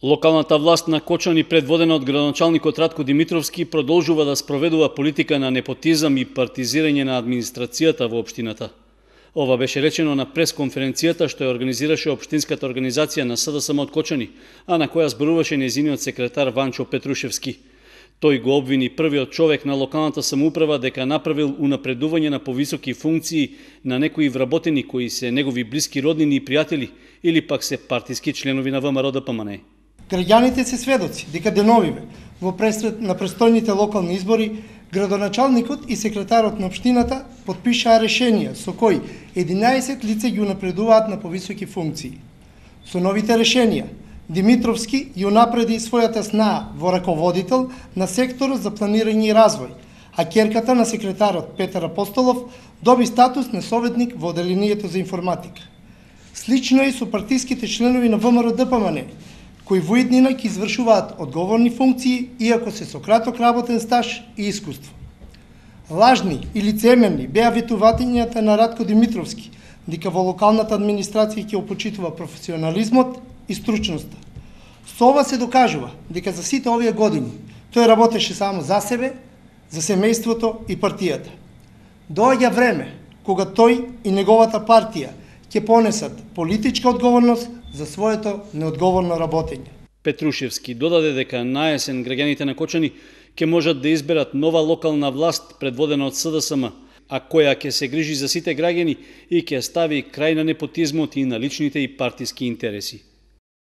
Локалната власт на Кочани, предводена од градоначалникот Ратко Димитровски, продолжува да спроведува политика на непотизам и партизирање на администрацијата во општината. Ова беше речено на пресконференцијата што ја организираше општинската организација на СДСМ од Кочани, а на која зборуваше нејзиниот секретар Ванчо Петрушевски. Тој го обвини првиот човек на локалната самоуправа дека направил унапредување на повисоки функции на некои вработени кои се негови блиски роднини и пријатели или пак се партиски членови на ВМРО-ДПМНЕ. Граѓаните се сведоци дека деновиве во пресред на престојните локални избори градоначалникот и секретарот на општината потпишаа решенија со кои 11 лица ги унапредуваат на повисоки функции. Со новите решенија Димитровски ја унапреди својата снаа во раководител на секторот за планирање и развој, а ќерката на секретарот Петар Апостолов доби статус на советник во оделението за информатика. Слично е и со партиските членови на ВМРО-ДПМНЕ, кои во иднина ќе извршуваат одговорни функции, иако се со краток работен стаж и искуство. Лажни и лицемерни беа ветувањата на Ратко Димитровски дека во локалната администрација ќе опочитува професионализмот и стручноста. Со ова се докажува дека за сите овие години тој работеше само за себе, за семејството и партијата. Доаѓа време кога тој и неговата партија ќе понесат политичка одговорност за своето неодговорно работење. Петрушевски додаде дека наесен граѓаните на Кочани ќе можат да изберат нова локална власт предводена од СДСМ, а која ќе се грижи за сите граѓани и ќе стави крај на непотизмот и на личните и партиски интереси.